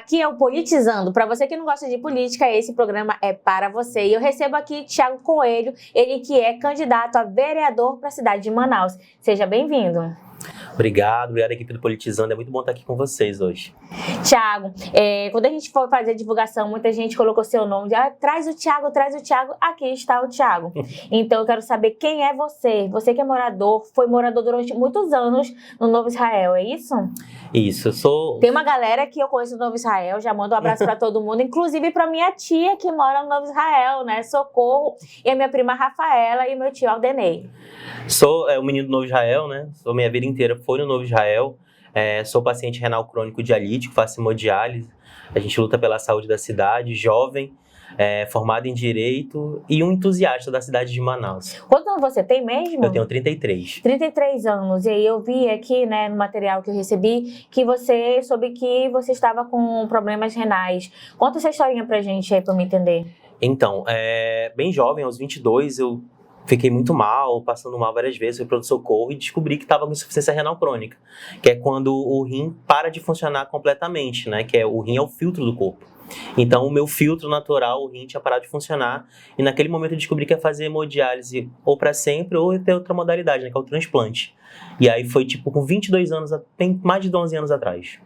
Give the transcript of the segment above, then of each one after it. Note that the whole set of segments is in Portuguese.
Aqui é o Politizando. Para você que não gosta de política, esse programa é para você. E eu recebo aqui Thiago Coelho, ele que é candidato a vereador para a cidade de Manaus. Seja bem-vindo. Obrigado, equipe do Politizando. É muito bom estar aqui com vocês hoje. Thiago, quando a gente for fazer divulgação, muita gente colocou seu nome. Traz o Thiago. Aqui está o Thiago. Então eu quero saber quem é você. Você que é morador, foi morador durante muitos anos no Novo Israel, é isso? Isso, eu sou... Tem uma galera que eu conheço no Novo Israel, já mando um abraço para todo mundo, inclusive para minha tia que mora no Novo Israel, né? Socorro, e a minha prima Rafaela e meu tio Aldenei. Sou o menino do Novo Israel, né? Sou minha vida inteira foi no Novo Israel. Sou paciente renal crônico dialítico, faço hemodiálise. A gente luta pela saúde da cidade, jovem, formado em Direito e um entusiasta da cidade de Manaus. Quantos anos você tem mesmo? Eu tenho 33. 33 anos. E aí eu vi aqui, né, no material que eu recebi, que você soube que você estava com problemas renais. Conta essa historinha pra gente aí, pra eu me entender. Então, bem jovem, aos 22, eu fiquei muito mal, passando mal várias vezes, fui para o socorro e descobri que estava com insuficiência renal crônica, que é quando o rim para de funcionar completamente, né? Que o rim é o filtro do corpo. Então, o meu filtro natural, o rim, tinha parado de funcionar, e naquele momento eu descobri que ia fazer hemodiálise ou para sempre ou ter outra modalidade, né? Que é o transplante. E aí foi tipo com 22 anos, tem mais de 11 anos atrás.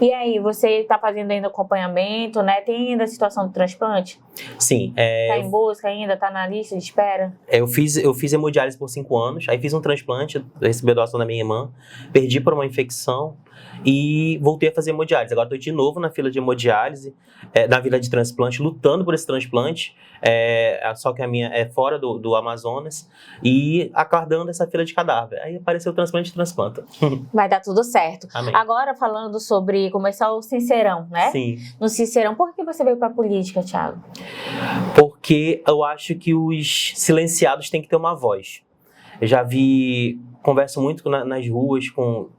E aí, você está fazendo ainda acompanhamento, né? Tem ainda a situação do transplante? Sim. Está em busca ainda? Está na lista de espera? Eu fiz hemodiálise por 5 anos, aí fiz um transplante, eu recebi a doação da minha irmã, perdi por uma infecção e voltei a fazer hemodiálise. Agora estou de novo na fila de hemodiálise, na fila de transplante, lutando por esse transplante, só que a minha é fora do Amazonas, e aguardando essa fila de cadáver. Aí apareceu o transplante e transplanta. Vai dar tudo certo. Amém. Agora, falando sobre começar o Sincerão, né? Sim. No Sincerão, por que você veio para a política, Thiago? Porque eu acho que os silenciados têm que ter uma voz. Eu já converso muito nas ruas,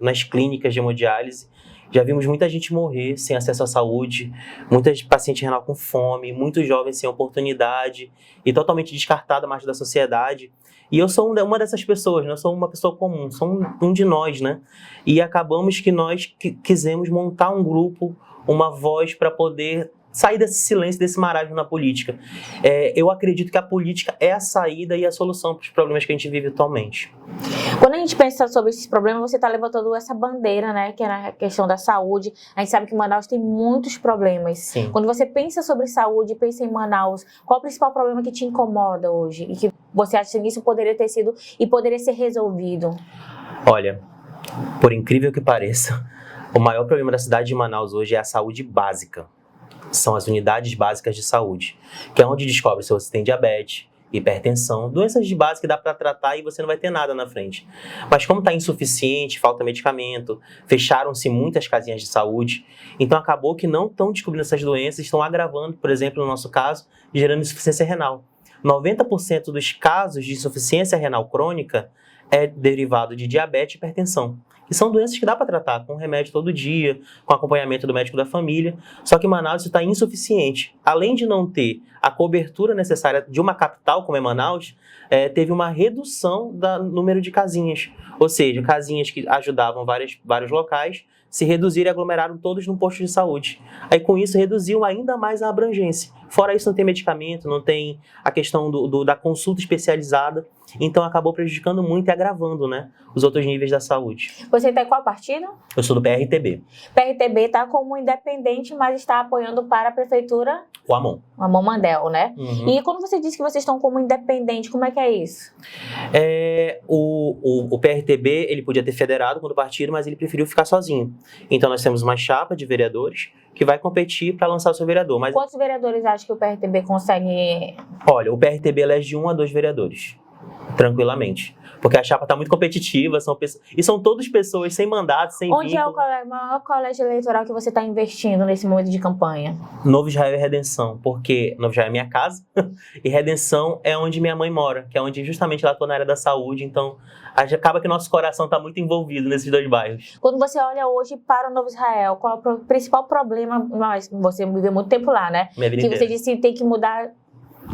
nas clínicas de hemodiálise, já vimos muita gente morrer sem acesso à saúde, muitas pacientes renal com fome, muitos jovens sem oportunidade e totalmente descartada a margem da sociedade. E eu sou uma dessas pessoas, né? Eu sou uma pessoa comum, sou um de nós, né? E acabamos que nós quisemos montar um grupo, uma voz para poder sair desse silêncio, desse marasmo na política. Eu acredito que a política é a saída e a solução para os problemas que a gente vive atualmente. Quando a gente pensa sobre esses problemas, você está levantando essa bandeira, né, que é a questão da saúde. A gente sabe que Manaus tem muitos problemas. Sim. Quando você pensa sobre saúde, pensa em Manaus, qual o principal problema que te incomoda hoje e que você acha que isso poderia ter sido e poderia ser resolvido? Olha, por incrível que pareça, o maior problema da cidade de Manaus hoje é a saúde básica. São as unidades básicas de saúde, que é onde descobre se você tem diabetes, hipertensão, doenças de base que dá para tratar e você não vai ter nada na frente. Mas como está insuficiente, falta medicamento, fecharam-se muitas casinhas de saúde, então acabou que não estão descobrindo essas doenças, estão agravando, por exemplo, no nosso caso, gerando insuficiência renal. 90% dos casos de insuficiência renal crônica é derivado de diabetes e hipertensão. E são doenças que dá para tratar com remédio todo dia, com acompanhamento do médico da família. Só que Manaus está insuficiente. Além de não ter a cobertura necessária de uma capital como é Manaus, teve uma redução do número de casinhas. Ou seja, casinhas que ajudavam vários locais se reduziram e aglomeraram todos num posto de saúde. Aí com isso reduziu ainda mais a abrangência. Fora isso não tem medicamento, não tem a questão da consulta especializada. Então acabou prejudicando muito e agravando, né, os outros níveis da saúde. Você está em qual partido? Eu sou do PRTB. PRTB está como independente, mas está apoiando para a prefeitura? O Amon. O Amon Mandel, né? Uhum. E quando você disse que vocês estão como independente, como é que é isso? O PRTB, ele podia ter federado com o partido, mas ele preferiu ficar sozinho. Então nós temos uma chapa de vereadores que vai competir para lançar o seu vereador. Mas... Quantos vereadores acha que o PRTB consegue? Olha, o PRTB elege 1 a 2 vereadores, tranquilamente. Porque a chapa está muito competitiva, são todas pessoas sem mandato, sem Onde vínculo. é o maior colégio eleitoral que você está investindo nesse momento de campanha? Novo Israel e Redenção, porque Novo Israel é minha casa e Redenção é onde minha mãe mora, que é onde justamente ela atua na área da saúde, então acaba que nosso coração está muito envolvido nesses dois bairros. Quando você olha hoje para o Novo Israel, qual é o principal problema? Você viveu muito tempo lá, né? Minha vida que inteira. você disse que tem que mudar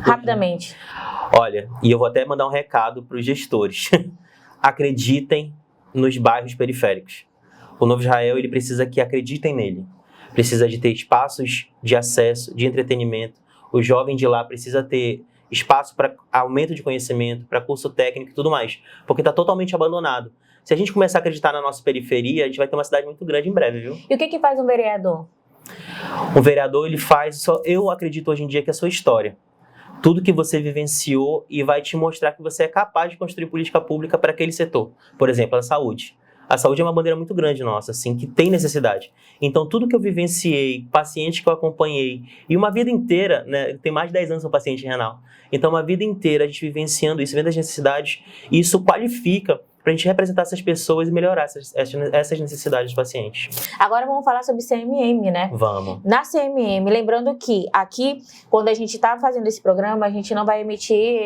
rapidamente. Olha, e eu vou até mandar um recado para os gestores. Acreditem nos bairros periféricos. O Novo Israel, ele precisa que acreditem nele. precisa de ter espaços de acesso, de entretenimento. O jovem de lá precisa ter espaço para aumento de conhecimento, para curso técnico e tudo mais, porque está totalmente abandonado. Se a gente começar a acreditar na nossa periferia, a gente vai ter uma cidade muito grande em breve, viu? E o que faz um vereador? O vereador, ele faz, eu acredito hoje em dia que é a sua história. Tudo que você vivenciou e vai te mostrar que você é capaz de construir política pública para aquele setor. Por exemplo, a saúde. A saúde é uma bandeira muito grande nossa, assim, que tem necessidade. Então, tudo que eu vivenciei, pacientes que eu acompanhei, e uma vida inteira, né, tem mais de 10 anos que sou paciente renal. Então, uma vida inteira a gente vivenciando isso, vendo as necessidades, e isso qualifica para a gente representar essas pessoas e melhorar essas necessidades dos pacientes. Agora vamos falar sobre CMM, né? Vamos. Na CMM, lembrando que aqui, quando a gente está fazendo esse programa, a gente não vai emitir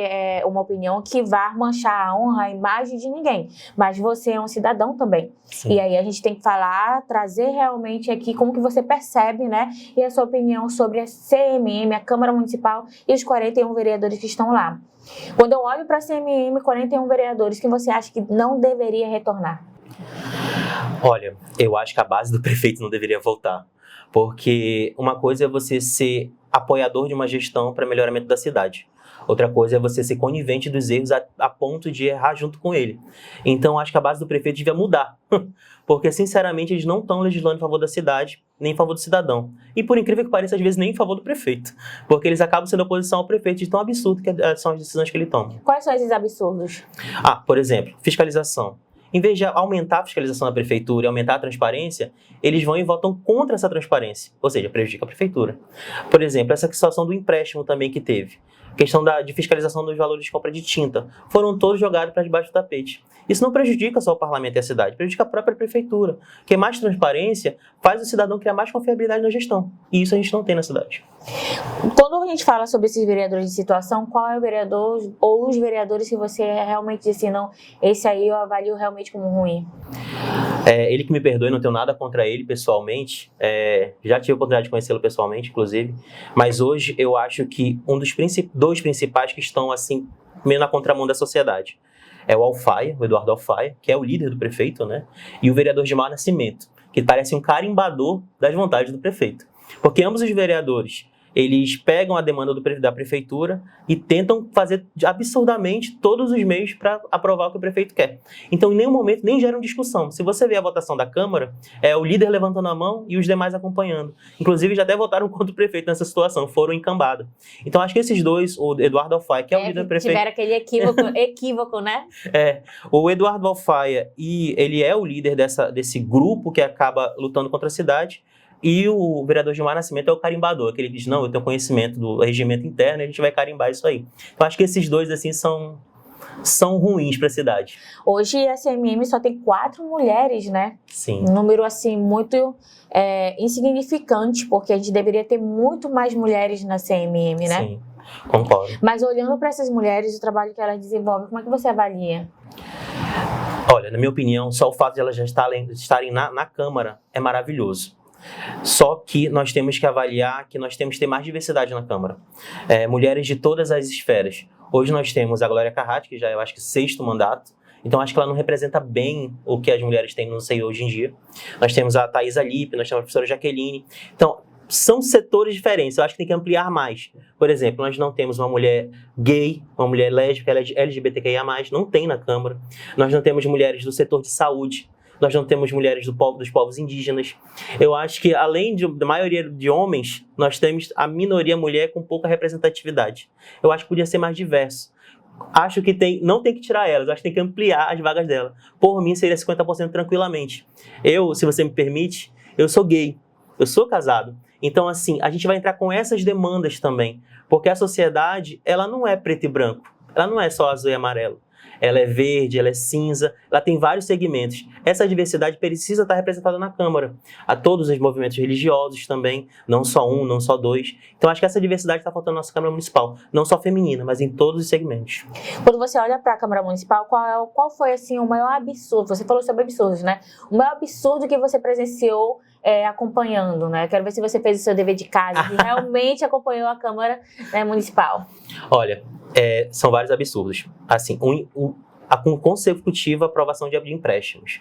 uma opinião que vá manchar a honra, a imagem de ninguém. Mas você é um cidadão também. Sim. E aí a gente tem que falar, trazer realmente aqui como que você percebe, né? E a sua opinião sobre a CMM, a Câmara Municipal e os 41 vereadores que estão lá. Quando eu olho para a CMM, 41 vereadores, que você acha que não deveria retornar? Olha, eu acho que a base do prefeito não deveria voltar. Porque uma coisa é você ser apoiador de uma gestão para melhoramento da cidade. Outra coisa é você ser conivente dos erros a ponto de errar junto com ele. Então, acho que a base do prefeito devia mudar. Porque, sinceramente, eles não estão legislando em favor da cidade, nem em favor do cidadão. E, por incrível que pareça, às vezes nem em favor do prefeito. Porque eles acabam sendo oposição ao prefeito de tão absurdo que são as decisões que ele toma. Quais são esses absurdos? Por exemplo, fiscalização. Em vez de aumentar a fiscalização da prefeitura e aumentar a transparência, eles vão e votam contra essa transparência. Ou seja, prejudica a prefeitura. Por exemplo, essa situação do empréstimo também que teve. Questão de fiscalização dos valores de compra de tinta. Foram todos jogados para debaixo do tapete. Isso não prejudica só o parlamento e a cidade, prejudica a própria prefeitura. Porque mais transparência faz o cidadão criar mais confiabilidade na gestão. E isso a gente não tem na cidade. Quando a gente fala sobre esses vereadores de situação, qual é o vereador ou os vereadores que você realmente disse, não, esse aí eu avalio realmente como ruim? Ele que me perdoe, não tenho nada contra ele pessoalmente, já tive a oportunidade de conhecê-lo pessoalmente, inclusive, mas hoje eu acho que dois principais que estão assim, meio na contramão da sociedade, é o Alfaia, o Eduardo Alfaia, que é o líder do prefeito, né? E o vereador Gilmar Nascimento, que parece um carimbador das vontades do prefeito. Porque ambos os vereadores, eles pegam a demanda da prefeitura e tentam fazer absurdamente todos os meios para aprovar o que o prefeito quer. Então, em nenhum momento, nem geram discussão. Se você vê a votação da Câmara, é o líder levantando a mão e os demais acompanhando. Inclusive, já até votaram contra o prefeito nessa situação, foram em cambada. Então, acho que esses dois, o Eduardo Alfaia, que é o líder do prefeito... Tiveram aquele equívoco, né? O Eduardo Alfaia, ele é o líder desse grupo que acaba lutando contra a cidade. E o vereador Gilmar Nascimento é o carimbador, aquele que diz, não, eu tenho conhecimento do regimento interno e a gente vai carimbar isso aí. Então, acho que esses dois, assim, são ruins para a cidade. Hoje, a CMM só tem 4 mulheres, né? Sim. Um número, assim, muito insignificante, porque a gente deveria ter muito mais mulheres na CMM, né? Sim, concordo. Mas olhando para essas mulheres, o trabalho que elas desenvolvem, como é que você avalia? Olha, na minha opinião, só o fato de elas já estarem na Câmara é maravilhoso. Só que nós temos que avaliar que nós temos que ter mais diversidade na Câmara. Mulheres de todas as esferas. Hoje nós temos a Glória Carratti, que já eu acho que 6º mandato. Então acho que ela não representa bem o que as mulheres têm no seio hoje em dia. Nós temos a Thaisa Lippe, nós temos a professora Jaqueline. Então, são setores diferentes, eu acho que tem que ampliar mais. Por exemplo, nós não temos uma mulher gay, uma mulher lésbica, LGBTQIA+, não tem na Câmara. Nós não temos mulheres do setor de saúde. Nós não temos mulheres dos povos indígenas. Eu acho que, além da maioria de homens, nós temos a minoria mulher com pouca representatividade. Eu acho que podia ser mais diverso. Acho que não tem que tirar elas, acho que tem que ampliar as vagas dela. Por mim, seria 50% tranquilamente. Eu, se você me permite, eu sou gay, eu sou casado. Então, assim, a gente vai entrar com essas demandas também. Porque a sociedade, ela não é preto e branco. Ela não é só azul e amarelo. Ela é verde, ela é cinza, ela tem vários segmentos. Essa diversidade precisa estar representada na Câmara. Há todos os movimentos religiosos também, não só um, não só dois. Então, acho que essa diversidade está faltando na nossa Câmara Municipal. Não só feminina, mas em todos os segmentos. Quando você olha para a Câmara Municipal, qual foi assim, o maior absurdo? Você falou sobre absurdos, né? O maior absurdo que você presenciou acompanhando, né? Quero ver se você fez o seu dever de casa e realmente acompanhou a Câmara Municipal. Olha, são vários absurdos. Assim, a consecutiva aprovação de empréstimos.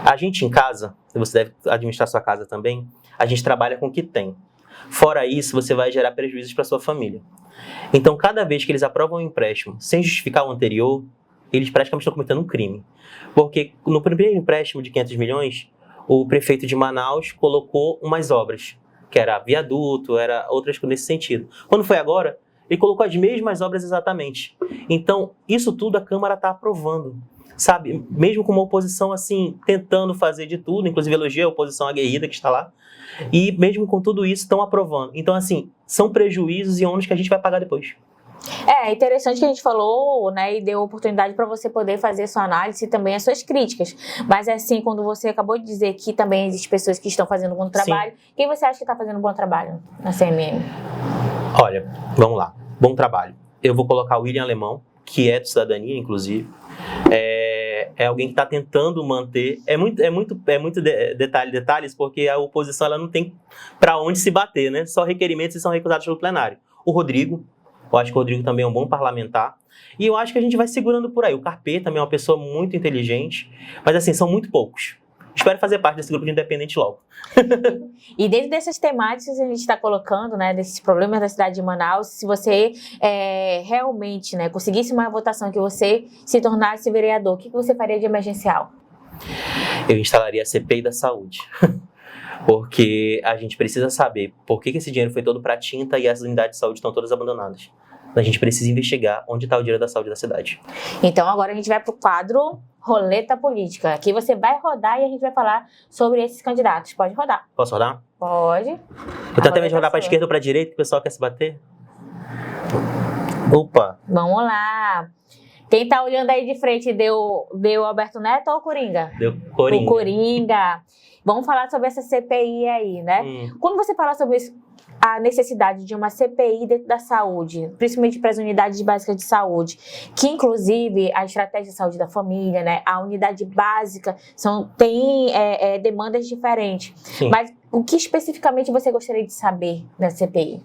A gente em casa, você deve administrar sua casa também, a gente trabalha com o que tem. Fora isso, você vai gerar prejuízos para sua família. Então, cada vez que eles aprovam um empréstimo sem justificar o anterior, eles praticamente estão cometendo um crime. Porque no primeiro empréstimo de 500 milhões, o prefeito de Manaus colocou umas obras, que era viaduto, era outras coisas nesse sentido. Quando foi agora, ele colocou as mesmas obras exatamente. Então, isso tudo a Câmara está aprovando, sabe? Mesmo com uma oposição, assim, tentando fazer de tudo, inclusive elogia a oposição aguerrida que está lá, e mesmo com tudo isso, estão aprovando. Então, assim, são prejuízos e ônus que a gente vai pagar depois. É interessante que a gente falou, né, e deu oportunidade para você poder fazer sua análise e também as suas críticas. Mas assim, quando você acabou de dizer que também existem pessoas que estão fazendo um bom trabalho, sim, quem você acha que está fazendo um bom trabalho na CMM? Olha, vamos lá. Bom trabalho. Eu vou colocar o William Alemão, que é de cidadania, inclusive. É alguém que está tentando manter. É muito detalhes, porque a oposição ela não tem para onde se bater, né? Só requerimentos e são recusados pelo plenário. O Rodrigo. Eu acho que o Rodrigo também é um bom parlamentar. E eu acho que a gente vai segurando por aí. O Carpê também é uma pessoa muito inteligente. Mas, assim, são muito poucos. Espero fazer parte desse grupo de independente logo. E dentro dessas temáticas a gente está colocando, né, desses problemas da cidade de Manaus, se você realmente, né, conseguisse uma votação que você se tornasse vereador, o que você faria de emergencial? Eu instalaria a CPI da saúde. Porque a gente precisa saber por que esse dinheiro foi todo para tinta e as unidades de saúde estão todas abandonadas. A gente precisa investigar onde está o dinheiro da saúde da cidade. Então agora a gente vai para o quadro Roleta Política. Aqui você vai rodar e a gente vai falar sobre esses candidatos. Pode rodar. Posso rodar? Pode. Eu tenho até medo de rodar para a esquerda ou para a direita, que o pessoal quer se bater. Opa! Vamos lá. Quem tá olhando aí de frente deu Alberto Neto ou Coringa? Deu Coringa. O Coringa. Vamos falar sobre essa CPI aí, né? Quando você fala sobre isso, a necessidade de uma CPI dentro da saúde, principalmente para as unidades básicas de saúde, que inclusive a estratégia de saúde da família, né, a unidade básica tem demandas diferentes. Sim. Mas o que especificamente você gostaria de saber da CPI?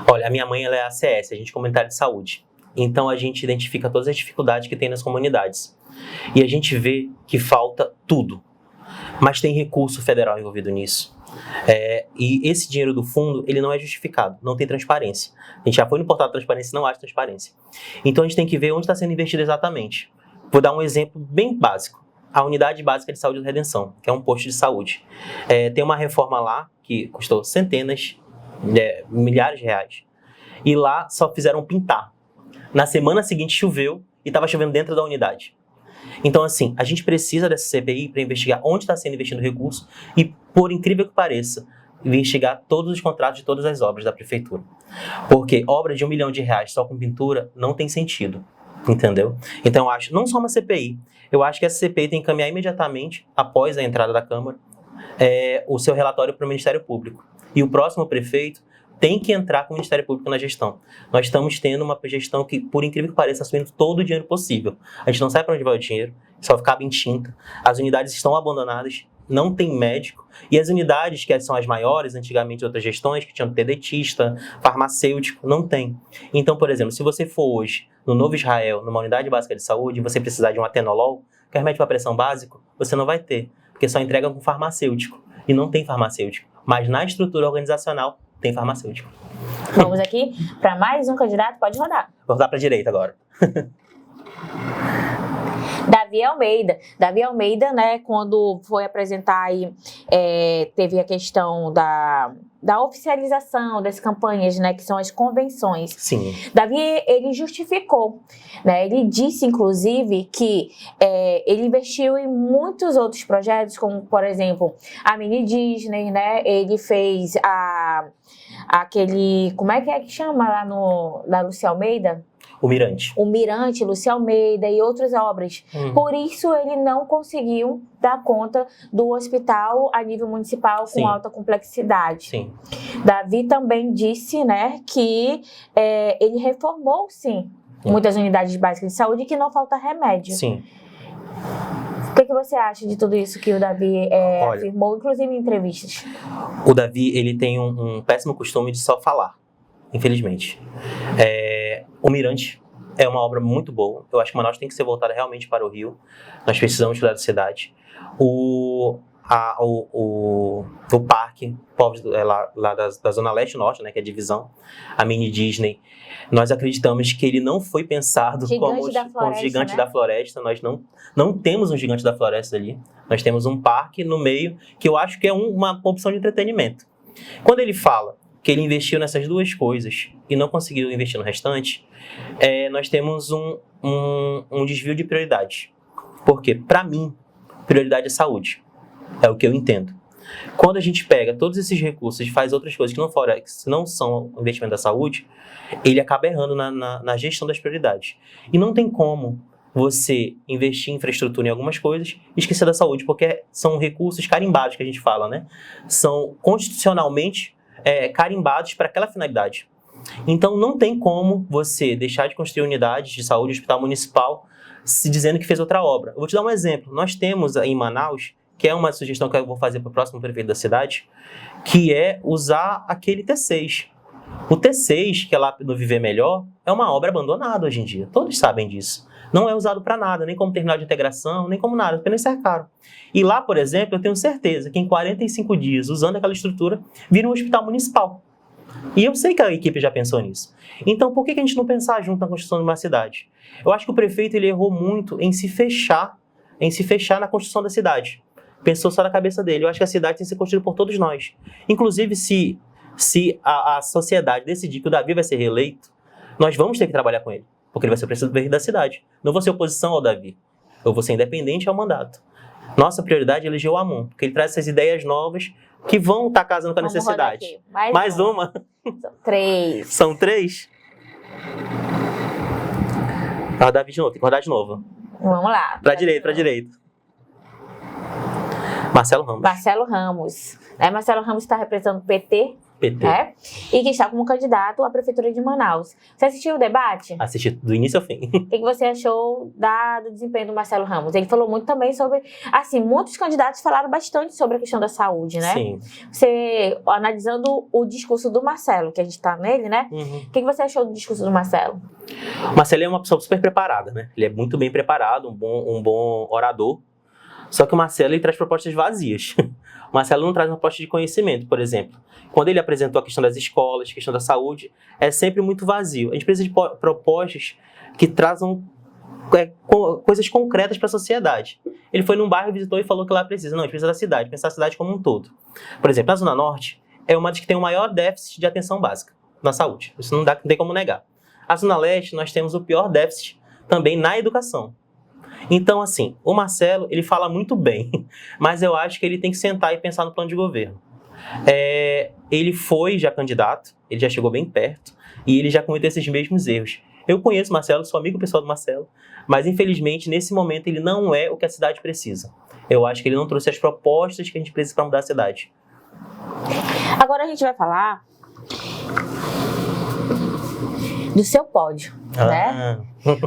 Olha, a minha mãe ela é ACS, agente comunitário de saúde. Então a gente identifica todas as dificuldades que tem nas comunidades. E a gente vê que falta tudo. Mas tem recurso federal envolvido nisso. E esse dinheiro do fundo, ele não é justificado, não tem transparência. A gente já foi no portal da transparência e não acha transparência. Então a gente tem que ver onde está sendo investido exatamente. Vou dar um exemplo bem básico. A Unidade Básica de Saúde da Redenção, que é um posto de saúde. Tem uma reforma lá que custou centenas, milhares de reais. E lá só fizeram pintar. Na semana seguinte choveu e estava chovendo dentro da unidade. Então, assim, a gente precisa dessa CPI para investigar onde está sendo investido o recurso e, por incrível que pareça, investigar todos os contratos de todas as obras da prefeitura. Porque obra de R$1 milhão só com pintura não tem sentido, entendeu? Então, eu acho, não só uma CPI, eu acho que essa CPI tem que encaminhar imediatamente, após a entrada da Câmara, o seu relatório para o Ministério Público. E o próximo prefeito tem que entrar com o Ministério Público na gestão. Nós estamos tendo uma gestão que, por incrível que pareça, está assumindo todo o dinheiro possível. A gente não sabe para onde vai o dinheiro, só cabe em tinta. As unidades estão abandonadas, não tem médico. E as unidades, que são as maiores, antigamente de outras gestões, que tinham que ter dentista, farmacêutico, não tem. Então, por exemplo, se você for hoje no Novo Israel, numa unidade básica de saúde, e você precisar de um atenolol, que é remédio para pressão básico, você não vai ter, porque só entrega com farmacêutico. E não tem farmacêutico. Mas na estrutura organizacional, tem farmacêutico. Vamos aqui para mais um candidato, pode rodar. Vou rodar para a direita agora. Davi Almeida. Davi Almeida, né, quando foi apresentar aí, teve a questão da oficialização das campanhas, né, que são as convenções. Sim. Davi, ele justificou, né, ele disse, inclusive, que ele investiu em muitos outros projetos, como, por exemplo, a Mini Disney, né, ele fez aquele, como é que chama lá da Lúcia Almeida? O Mirante. O Mirante, Lúcia Almeida e outras obras. Por isso ele não conseguiu dar conta do hospital a nível municipal com alta complexidade. Sim. Davi também disse, né, que ele reformou, sim, muitas unidades básicas de saúde e que não falta remédio. Sim. O que você acha de tudo isso que o Davi afirmou, inclusive em entrevistas? O Davi, ele tem um péssimo costume de só falar, infelizmente. O Mirante é uma obra muito boa. Eu acho que Manaus tem que ser voltada realmente para o Rio. Nós precisamos cuidar da cidade. O parque, povos lá da Zona Leste e Norte, né, que é a divisão, a mini Disney, nós acreditamos que ele não foi pensado como gigante da floresta. Nós não temos um gigante da floresta ali. Nós temos um parque no meio, que eu acho que é uma opção de entretenimento. Quando ele fala que ele investiu nessas duas coisas e não conseguiu investir no restante, nós temos um desvio de prioridades. Porque, para mim, prioridade é saúde. É o que eu entendo. Quando a gente pega todos esses recursos e faz outras coisas que não são investimento da saúde, ele acaba errando na gestão das prioridades. E não tem como você investir em infraestrutura em algumas coisas e esquecer da saúde, porque são recursos carimbados que a gente fala, né? São constitucionalmente carimbados para aquela finalidade. Então não tem como você deixar de construir unidades de saúde, hospital municipal, se dizendo que fez outra obra. Eu vou te dar um exemplo. Nós temos aí em Manaus, que é uma sugestão que eu vou fazer para o próximo prefeito da cidade, que é usar aquele T6. O T6, que é lá no Viver Melhor, é uma obra abandonada hoje em dia. Todos sabem disso. Não é usado para nada, nem como terminal de integração, nem como nada, apenas cercaram. E lá, por exemplo, eu tenho certeza que em 45 dias, usando aquela estrutura, vira um hospital municipal. E eu sei que a equipe já pensou nisso. Então, por que a gente não pensar junto na construção de uma cidade? Eu acho que o prefeito ele errou muito em se fechar na construção da cidade. Pensou só na cabeça dele. Eu acho que a cidade tem que ser construída por todos nós. Inclusive, se a sociedade decidir que o Davi vai ser reeleito, nós vamos ter que trabalhar com ele, porque ele vai ser o presidente da cidade. Não vou ser oposição ao Davi. Eu vou ser independente ao mandato. Nossa prioridade é eleger o Amon, porque ele traz essas ideias novas que vão estar casando com a necessidade. Mais uma. São 3. São 3? Ah, Davi de novo, tem que rodar de novo. Vamos lá. Pra direita. Marcelo Ramos. Marcelo Ramos está representando o PT. PT. E que está como candidato à Prefeitura de Manaus. Você assistiu o debate? Assisti do início ao fim. O que você achou do desempenho do Marcelo Ramos? Ele falou muito também sobre... Assim, muitos candidatos falaram bastante sobre a questão da saúde, né? Sim. Você, analisando o discurso do Marcelo, que a gente está nele, né? Uhum. O que você achou do discurso do Marcelo? O Marcelo é uma pessoa super preparada, né? Ele é muito bem preparado, um bom orador. Só que o Marcelo ele traz propostas vazias. O Marcelo não traz uma proposta de conhecimento, por exemplo. Quando ele apresentou a questão das escolas, a questão da saúde, é sempre muito vazio. A gente precisa de propostas que trazam coisas concretas para a sociedade. Ele foi num bairro, visitou e falou que lá precisa. Não, a gente precisa da cidade, pensar a cidade como um todo. Por exemplo, na Zona Norte, é uma das que tem o maior déficit de atenção básica na saúde. Isso não tem como negar. A Zona Leste, nós temos o pior déficit também na educação. Então, assim, o Marcelo, ele fala muito bem, mas eu acho que ele tem que sentar e pensar no plano de governo. Ele foi já candidato, ele já chegou bem perto, e ele já cometeu esses mesmos erros. Eu conheço o Marcelo, sou amigo pessoal do Marcelo, mas infelizmente, nesse momento, ele não é o que a cidade precisa. Eu acho que ele não trouxe as propostas que a gente precisa para mudar a cidade. Agora a gente vai falar do seu pódio, né?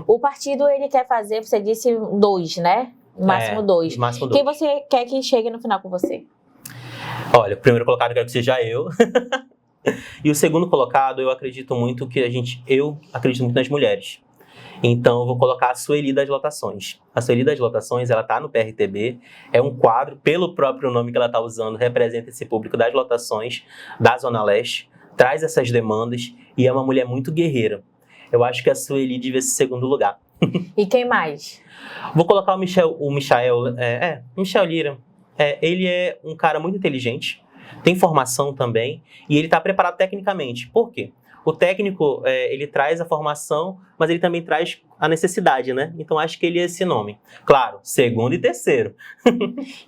O partido, ele quer fazer, você disse 2, né? Máximo 2. Máximo 2. Quem você quer que chegue no final com você? Olha, o primeiro colocado eu quero que seja eu. E o segundo colocado, eu acredito muito nas mulheres. Então, eu vou colocar a Sueli das Lotações. A Sueli das Lotações, ela está no PRTB, é um quadro, pelo próprio nome que ela está usando, representa esse público das lotações da Zona Leste, traz essas demandas e é uma mulher muito guerreira. Eu acho que a Sueli devia ser segundo lugar. E quem mais? Vou colocar o Michael Lira. Ele é um cara muito inteligente, tem formação também, e ele está preparado tecnicamente. Por quê? O técnico, ele traz a formação, mas ele também traz a necessidade, né? Então, acho que ele é esse nome. Claro, segundo e terceiro.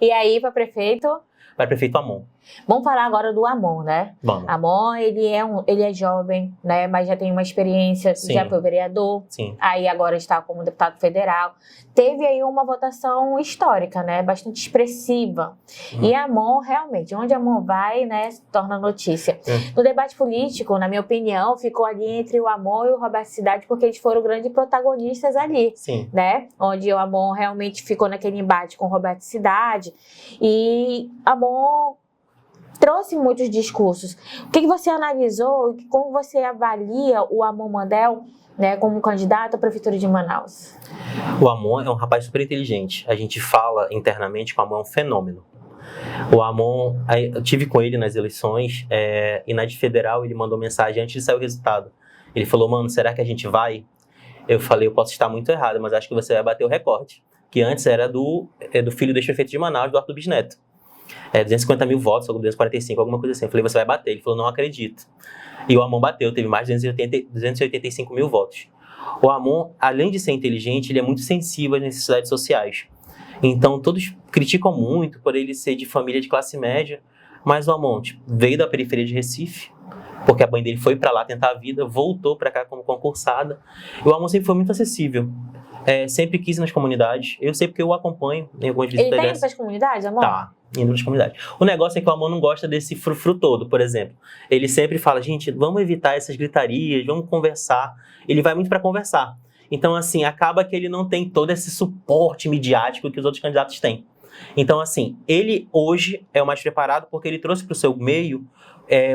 E aí, para prefeito? Para prefeito Amon. Vamos falar agora do Amon, né? Vamos. Amon, ele é jovem, né? Mas já tem uma experiência, Sim. já foi vereador. Sim. Aí agora está como deputado federal. Teve aí uma votação histórica, né? Bastante expressiva. E Amon, realmente, onde Amon vai, né? Se torna notícia. No debate político, na minha opinião, ficou ali entre o Amon e o Roberto Cidade, porque eles foram grandes protagonistas ali. Sim. Né? Onde o Amon realmente ficou naquele embate com o Roberto Cidade. E Amon trouxe muitos discursos. O que você analisou, como você avalia o Amon Mandel né, como candidato à Prefeitura de Manaus? O Amon é um rapaz super inteligente. A gente fala internamente que o Amon é um fenômeno. O Amon, eu tive com ele nas eleições, e na de federal ele mandou mensagem antes de sair o resultado. Ele falou, mano, será que a gente vai? Eu falei, eu posso estar muito errado, mas acho que você vai bater o recorde. Que antes era do filho do ex-prefeito de Manaus, do Arthur Bisneto. 250 mil votos, ou 245, alguma coisa assim. Eu falei, você vai bater. Ele falou, não acredito. E o Amon bateu, teve mais de 285 mil votos. O Amon, além de ser inteligente, ele é muito sensível às necessidades sociais. Então, todos criticam muito por ele ser de família de classe média, mas o Amon veio da periferia de Recife, porque a mãe dele foi para lá tentar a vida, voltou para cá como concursada. E o Amon sempre foi muito acessível. Sempre quis ir nas comunidades. Eu sei porque eu o acompanho em algumas visitas. Ele tá indo para as comunidades, Amon? Tá, indo nas comunidades. O negócio é que o Amon não gosta desse frufru todo, por exemplo. Ele sempre fala, gente, vamos evitar essas gritarias, vamos conversar. Ele vai muito para conversar. Então, assim, acaba que ele não tem todo esse suporte midiático que os outros candidatos têm. Então, assim, ele hoje é o mais preparado porque ele trouxe para o seu meio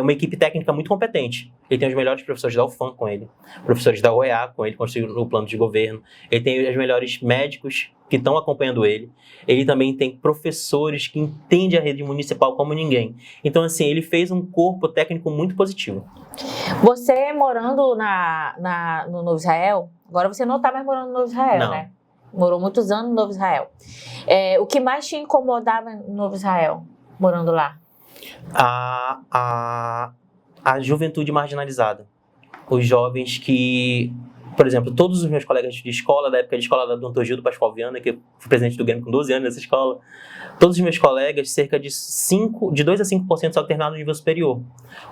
uma equipe técnica muito competente. Ele tem os melhores professores da UFAM com ele, professores da UEA com ele, construíram no plano de governo. Ele tem os melhores médicos que estão acompanhando ele. Ele também tem professores que entendem a rede municipal como ninguém. Então, assim, ele fez um corpo técnico muito positivo. Você morando no Novo Israel, agora você não está mais morando no Novo Israel, Não. né? Morou muitos anos no Novo Israel. O que mais te incomodava no Novo Israel, morando lá? A juventude marginalizada. Os jovens que, por exemplo, todos os meus colegas de escola, da época de escola da Dr. Gildo Pascoal Viana, que eu fui presidente do Grêmio com 12 anos nessa escola, todos os meus colegas, cerca de 2 a 5% só terminaram no nível superior.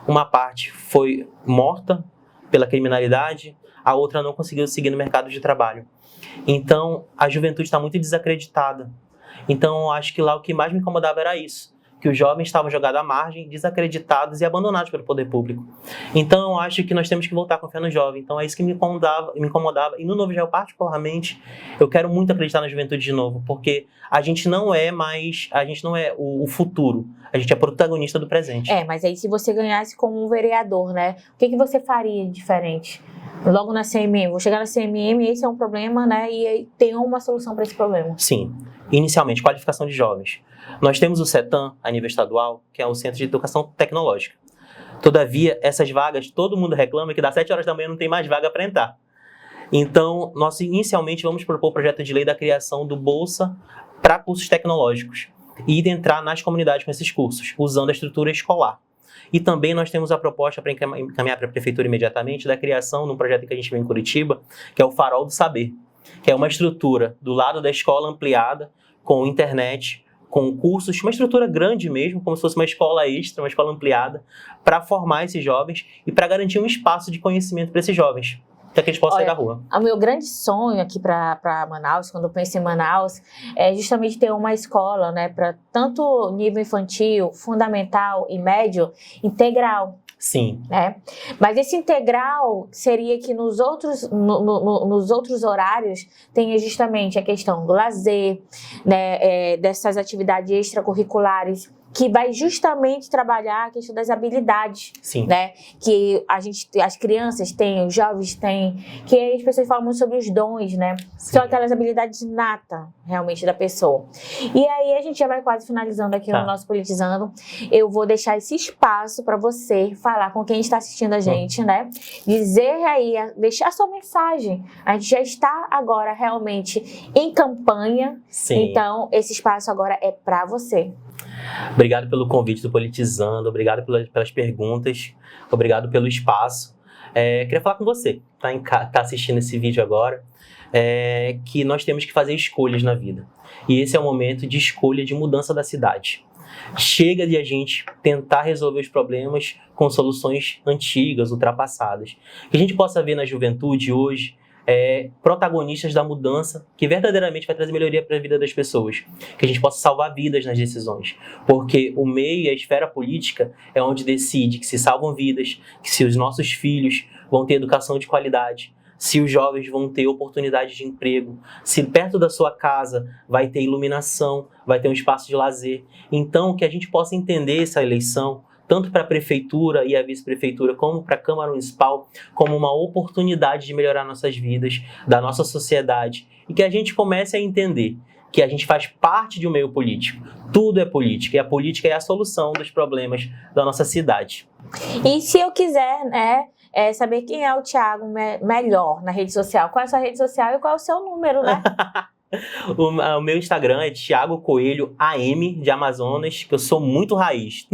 Uma parte foi morta pela criminalidade, a outra não conseguiu seguir no mercado de trabalho. Então, a juventude está muito desacreditada. Então, eu acho que lá o que mais me incomodava era isso, que os jovens estavam jogados à margem, desacreditados e abandonados pelo poder público. Então, eu acho que nós temos que voltar a confiar no jovem. Então, é isso que me incomodava. E no Novo Israel, particularmente, eu quero muito acreditar na juventude de novo, porque a gente não é o futuro, a gente é protagonista do presente. Mas aí se você ganhasse como um vereador, né? O que você faria de diferente? Logo na CMM, vou chegar na CMM, esse é um problema, né? E aí tem uma solução para esse problema. Sim. Inicialmente, qualificação de jovens. Nós temos o CETAM, a nível estadual, que é um centro de educação tecnológica. Todavia, essas vagas, todo mundo reclama que das 7 horas da manhã não tem mais vaga para entrar. Então, nós inicialmente vamos propor o projeto de lei da criação do Bolsa para cursos tecnológicos e de entrar nas comunidades com esses cursos, usando a estrutura escolar. E também nós temos a proposta para encaminhar para a Prefeitura imediatamente da criação de um projeto que a gente vê em Curitiba, que é o Farol do Saber, que é uma estrutura do lado da escola ampliada, com internet, com cursos, uma estrutura grande mesmo, como se fosse uma escola extra, uma escola ampliada, para formar esses jovens e para garantir um espaço de conhecimento para esses jovens, para que eles possam sair da rua. O meu grande sonho aqui para Manaus, quando eu penso em Manaus, é justamente ter uma escola, né, para tanto nível infantil, fundamental e médio, integral. Sim. Né? Mas esse integral seria que nos outros horários tenha justamente a questão do lazer, né, dessas atividades extracurriculares, que vai justamente trabalhar a questão das habilidades, Sim. Né? Que as crianças têm, os jovens têm, que as pessoas falam muito sobre os dons, né? Sim. São aquelas habilidades natas, realmente, da pessoa. E aí, a gente já vai quase finalizando aqui no nosso Politizando. Eu vou deixar esse espaço para você falar com quem está assistindo a gente, né? Dizer aí, deixar a sua mensagem. A gente já está agora realmente em campanha. Sim. Então, esse espaço agora é para você. Obrigado pelo convite do Politizando, obrigado pelas perguntas, obrigado pelo espaço. Queria falar com você, tá assistindo esse vídeo agora, que nós temos que fazer escolhas na vida. E esse é o momento de escolha de mudança da cidade. Chega de a gente tentar resolver os problemas com soluções antigas, ultrapassadas. Que a gente possa ver na juventude hoje protagonistas da mudança que verdadeiramente vai trazer melhoria para a vida das pessoas. Que a gente possa salvar vidas nas decisões. Porque o meio e a esfera política é onde decide que se salvam vidas, que se os nossos filhos vão ter educação de qualidade, se os jovens vão ter oportunidade de emprego, se perto da sua casa vai ter iluminação, vai ter um espaço de lazer. Então, que a gente possa entender essa eleição tanto para a prefeitura e a vice-prefeitura, como para a Câmara Municipal, como uma oportunidade de melhorar nossas vidas, da nossa sociedade, e que a gente comece a entender que a gente faz parte de um meio político. Tudo é política, e a política é a solução dos problemas da nossa cidade. E se eu quiser, saber quem é o Thiago melhor na rede social, qual é a sua rede social e qual é o seu número, né? O meu Instagram é Thiago Coelho AM de Amazonas, que eu sou muito raiz.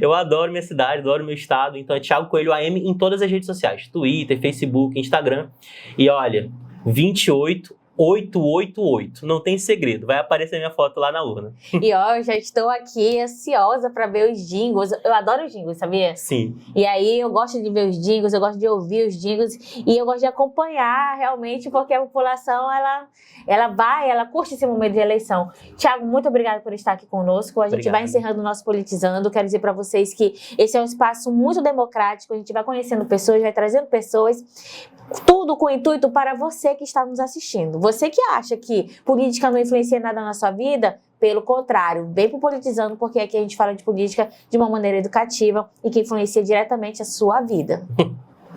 Eu adoro minha cidade, adoro meu estado, então é Thiago Coelho AM em todas as redes sociais, Twitter, Facebook, Instagram. E olha, 28888, não tem segredo, vai aparecer minha foto lá na urna. E ó, eu já estou aqui ansiosa para ver os jingles. Eu adoro os jingles, sabia? Sim. E aí eu gosto de ver os jingles, eu gosto de ouvir os jingles e eu gosto de acompanhar realmente, porque a população, ela curte esse momento de eleição. Thiago, muito obrigada por estar aqui conosco. A gente vai encerrando o nosso Politizando. Quero dizer para vocês que esse é um espaço muito democrático, a gente vai conhecendo pessoas, vai trazendo pessoas, tudo com o intuito para você que está nos assistindo. Você que acha que política não influencia nada na sua vida, pelo contrário, vem pro Politizando, porque aqui a gente fala de política de uma maneira educativa e que influencia diretamente a sua vida.